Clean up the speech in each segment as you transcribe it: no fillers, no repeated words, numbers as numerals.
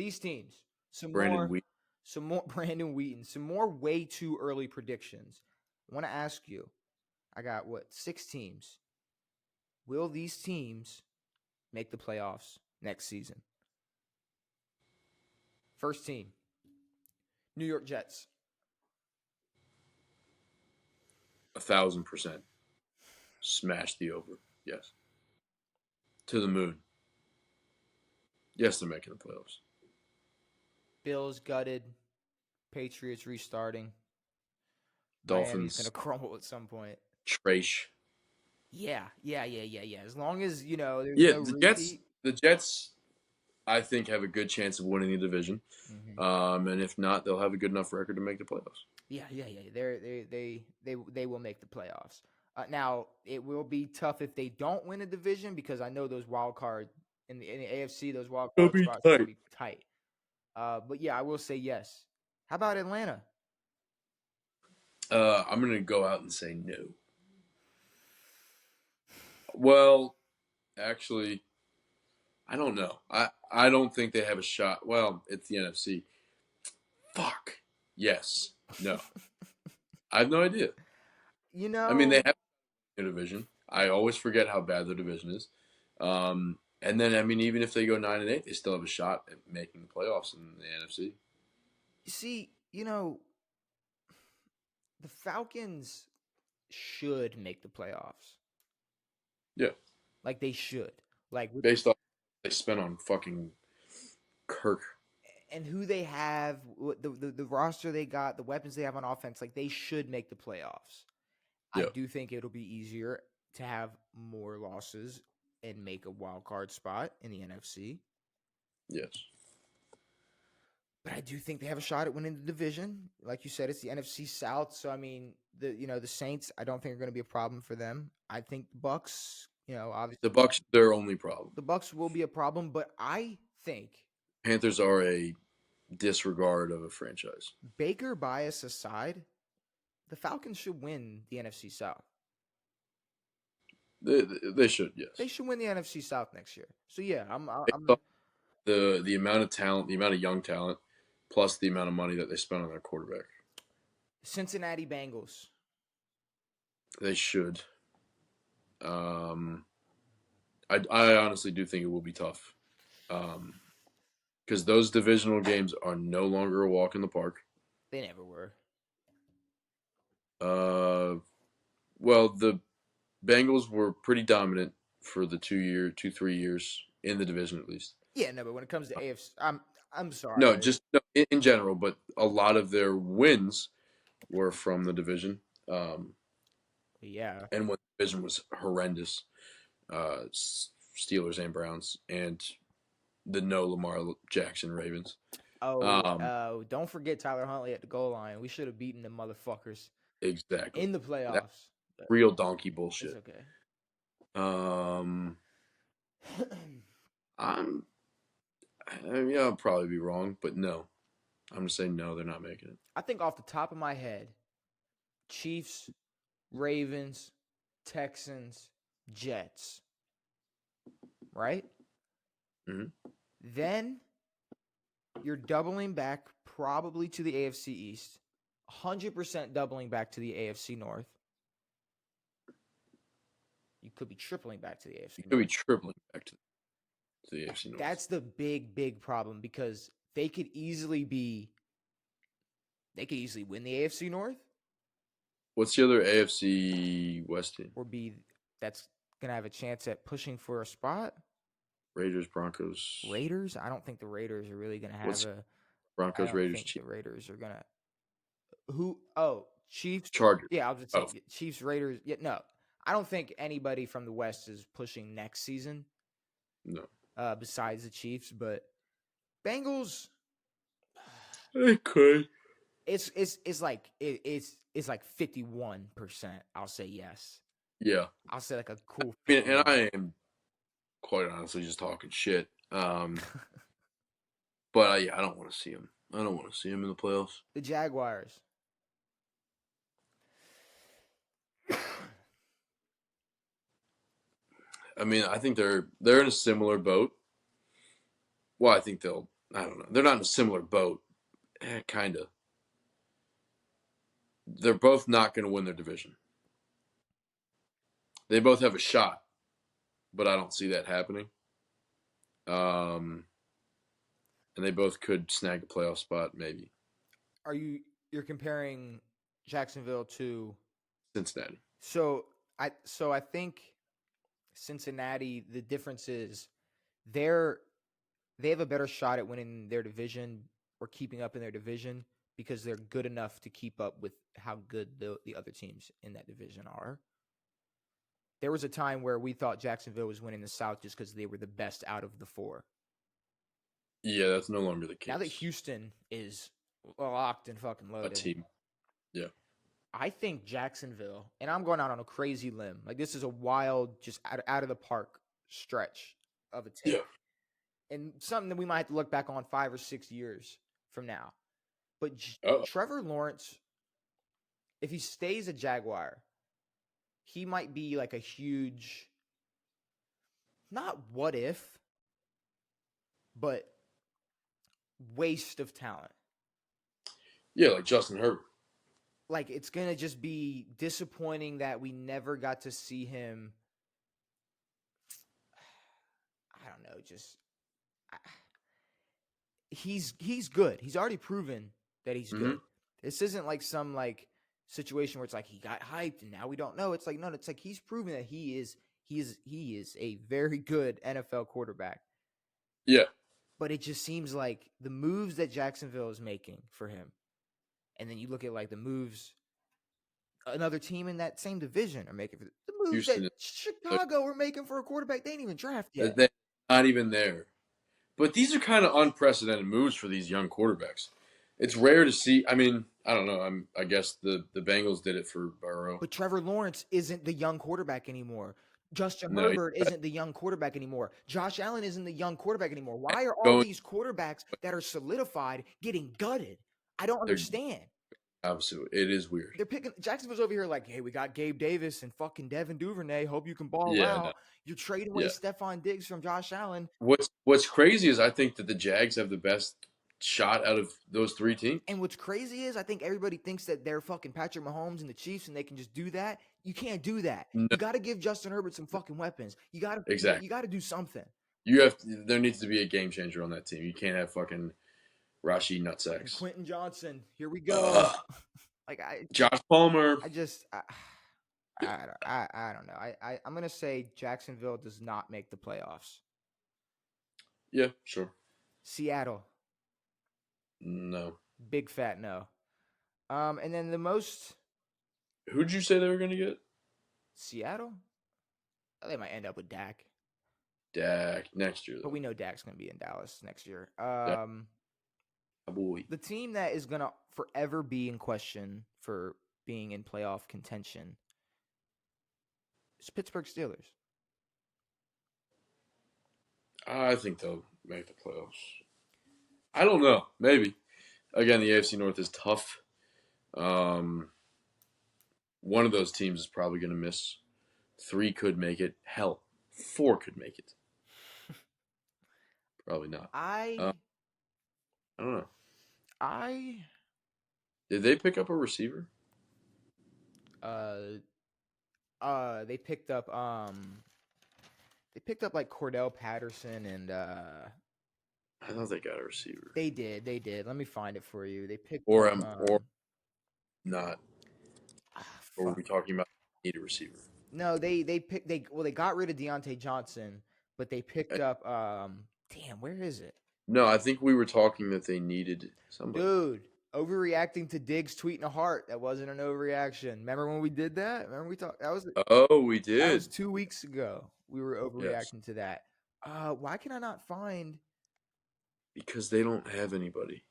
these teams. Some Brandon more, Wheat. some more Brandon Wheaton. Some more way too early predictions. I want to ask you. I got what 6 teams. Will these teams make the playoffs next season? First team, New York Jets. 1,000%. Smash the over. Yes. To the moon. Yes, they're making the playoffs. Bills gutted. Patriots restarting. Miami's Dolphins. gonna crumble at some point. Trash. Yeah. As long as there's Yeah, no the Jets. repeat. The Jets, I think, have a good chance of winning the division. Mm-hmm. And if not, they'll have a good enough record to make the playoffs. Yeah. They will make the playoffs. Now it will be tough if they don't win a division because I know those wild card in the AFC, those wild It'll card be spots are tight. gonna be tight. But yeah, I will say yes. How about Atlanta? I'm going to go out and say no. Well, actually, I don't know. I don't think they have a shot. Well, it's the NFC. Fuck. Yes. No. I have no idea. I mean, they have a division. I always forget how bad their division is. And then, I mean, even if they go 9-8, they still have a shot at making the playoffs in the NFC. You see, the Falcons should make the playoffs. Yeah. Like they should. Like Based off what they spent on fucking Kirk. and who they have, the roster they got, the weapons they have on offense, like they should make the playoffs. I Yeah. do think it'll be easier to have more losses and make a wild card spot in the NFC. Yes. But I do think they have a shot at winning the division. Like you said, it's the NFC South. So I mean, the Saints, I don't think are going to be a problem for them. I think the Bucks, obviously The Bucks, their only problem. the Bucks will be a problem, but I think Panthers are a disregard of a franchise. Baker bias aside, the Falcons should win the NFC South. They should, yes. They should win the NFC South next year. So yeah, I'm the amount of talent, the amount of young talent, plus the amount of money that they spent on their quarterback. Cincinnati Bengals. They should. I honestly do think it will be tough. Because those divisional games are no longer a walk in the park. They never were. Well, the Bengals were pretty dominant for the 3 years in the division at least. Yeah, no, but when it comes to AFC, I'm sorry. No, just in general, but a lot of their wins were from the division. Yeah. And when the division was horrendous, Steelers and Browns, and the no Lamar Jackson Ravens. Don't forget Tyler Huntley at the goal line. We should have beaten them motherfuckers. Exactly. In the playoffs. Real donkey bullshit. It's okay. I'll probably be wrong, but no. I'm going to say no, they're not making it. I think off the top of my head, Chiefs, Ravens, Texans, Jets. Right? Mm-hmm. Then you're doubling back probably to the AFC East. 100% doubling back to the AFC North. You could be tripling back to the AFC North. You could be tripling back to the AFC North. That's the big problem because they could easily win the AFC North. What's the other AFC West team? Or that's gonna have a chance at pushing for a spot. Raiders, Broncos. Raiders? I don't think the Raiders are really gonna have Broncos, Raiders, Chiefs. The Raiders are gonna who? Oh, Chiefs, Chargers. Yeah, I was gonna say Chiefs, Raiders. Yeah, no, I don't think anybody from the West is pushing next season. No. Besides the Chiefs, but Bengals. They could. It's like 51%. I'll say yes. Yeah. I'll say like a cool. And I am quite honestly just talking shit. But yeah, I don't want to see him. I don't want to see him in the playoffs. The Jaguars. I mean, I think they're in a similar boat. Well, I think they'll I don't know. They're not in a similar boat. Kind of. They're both not going to win their division. They both have a shot, but I don't see that happening. And they both could snag a playoff spot, maybe. You're comparing Jacksonville to Cincinnati. so I think Cincinnati, the difference is they're they have a better shot at winning their division or keeping up in their division because they're good enough to keep up with how good the other teams in that division are. There was a time where we thought Jacksonville was winning the South just because they were the best out of the four. Yeah, that's no longer the case. Now that Houston is locked and fucking A loaded, team. Yeah. I think Jacksonville, and I'm going out on a crazy limb. Like this is a wild, just out of the park stretch of a take. Yeah. And something that we might have to look back on 5 or 6 years from now. But Trevor Lawrence, if he stays a Jaguar, he might be like a huge, not what if, but waste of talent. Yeah, like Justin Herbert. Like it's going to just be disappointing that we never got to see him. I don't know, just he's good. He's already proven that he's good. This isn't like some like situation where it's like he got hyped and now we don't know. It's like no, it's like he's proven that he is a very good NFL quarterback. Yeah. But it just seems like the moves that Jacksonville is making for him, and then you look at like the moves another team in that same division are making for the moves Houston that Chicago are making for a quarterback they ain't even draft yet. They're not even there. But these are kind of unprecedented moves for these young quarterbacks. It's rare to see. I mean, I don't know. I guess the Bengals did it for Burrow. But Trevor Lawrence isn't the young quarterback anymore. Justin No, Herbert isn't the young quarterback anymore. Josh Allen isn't the young quarterback anymore. Why are all going these quarterbacks that are solidified getting gutted? I don't they're understand. absolutely. It is weird. They're picking Jacksonville's over here like, hey, we got Gabe Davis and fucking Devin Duvernay. Hope you can ball Yeah, no, out. You're trading away yeah. Stephon Diggs from Josh Allen. What's crazy is I think that the Jags have the best shot out of those three teams. And what's crazy is I think everybody thinks that they're fucking Patrick Mahomes and the Chiefs and they can just do that. You can't do that. No, You got to give Justin Herbert some fucking weapons. exactly. You got to do something. There needs to be a game changer on that team. You can't have fucking Rashi nutsacks. And Quentin Johnson, here we go. Josh Palmer. I don't know. I'm gonna say Jacksonville does not make the playoffs. Yeah, sure. Seattle. No. Big fat no. And then the most. Who'd you say they were gonna get? Seattle. They might end up with Dak. Dak next year, though. But we know Dak's gonna be in Dallas next year. Boy. The team that is gonna forever be in question for being in playoff contention is Pittsburgh Steelers. I think they'll make the playoffs. I don't know. Maybe. Again, the AFC North is tough. One of those teams is probably going to miss. 3 could make it. Hell, 4 could make it. Probably not. I don't know. Did they pick up a receiver? They picked up like Cordell Patterson and I thought they got a receiver. They did. Let me find it for you. They picked or up not. Or were we talking about need a receiver? No, they got rid of Deontay Johnson, but they picked up damn, where is it? No, I think we were talking that they needed somebody. Dude, overreacting to Diggs tweeting a heart. That wasn't an overreaction. Remember when we did that? Remember we talked? That was. Oh, we did. That was 2 weeks ago. We were overreacting to that. Why can I not find? Because they don't have anybody.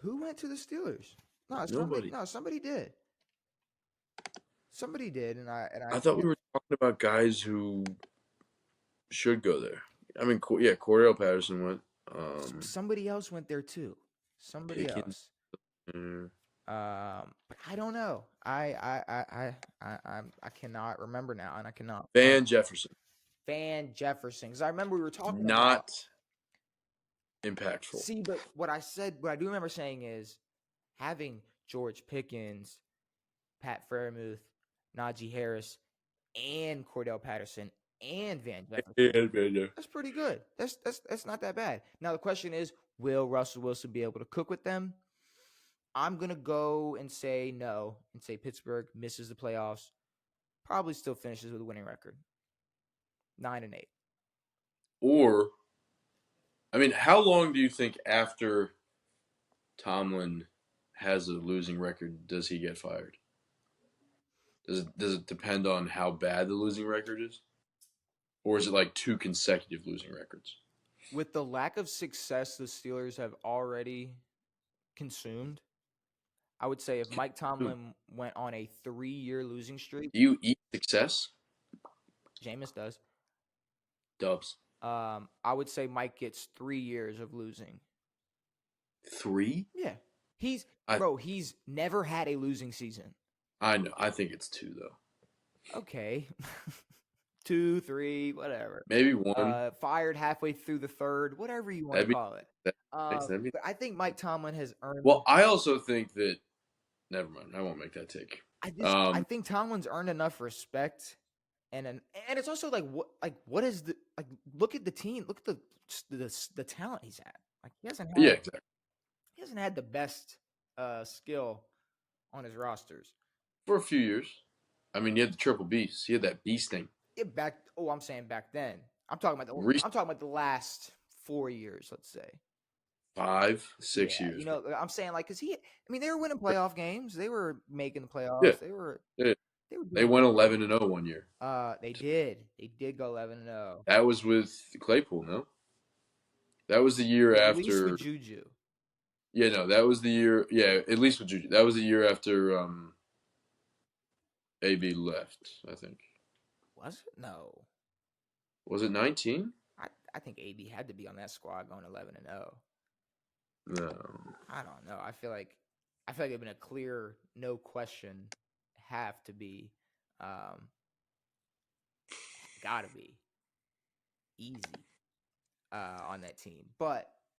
Who went to the Steelers? No, nobody. Somebody did. Somebody did, and I thought we were talking about guys who should go there. I mean, yeah, Cordell Patterson went. Somebody else went there too. Somebody else. But I don't know. I cannot remember now, and I cannot. Van Jefferson. Because I remember we were talking not. impactful. See, but what I do remember saying is having George Pickens, Pat Fairmouth, Najee Harris, and Cordell Patterson and Van Jefferson. And That's pretty good. That's not that bad. Now the question is, will Russell Wilson be able to cook with them? I'm gonna go and say no, and say Pittsburgh misses the playoffs. Probably still finishes with a winning record, 9-8. Or, I mean, how long do you think after Tomlin has a losing record does he get fired? Does it depend on how bad the losing record is, or is it like 2 consecutive losing records? With the lack of success the Steelers have already consumed, I would say if Mike Do Tomlin went on a 3-year losing streak, you eat success? Jameis does. Dubs. I would say Mike gets 3 years of losing. 3? Yeah, I he's never had a losing season. I know. I think it's 2 though. Okay, 2, 3, whatever. Maybe 1. Fired halfway through the third, whatever you want to That'd be call it. that. That'd be. But I think Mike Tomlin has earned. Well, I also think that. Never mind. I won't make that take. I think Tomlin's earned enough respect, and it's also what is the look at the team, look at the talent he's had. Like Yeah, exactly. he hasn't had the best skill on his rosters. For a few years. I mean, you had the triple beast. You had that beast thing. I'm saying back then. I'm talking about the last 4 years, let's say. 5, 6 Yeah, years. I'm saying because they were winning playoff games. They were making the playoffs. Yeah. They were. Yeah. They They went 11-0 one year. They did. They did go 11-0. That was with Claypool, no? That was the year At after. least with Juju. Yeah, no, that was the year. Yeah, at least with Juju. That was the year after AB left, I think. Was it? No. Was it 19? I think AB had to be on that squad going 11-0. No. I don't know. I feel like it'd been a clear, no question, have to be, gotta be easy on that team. But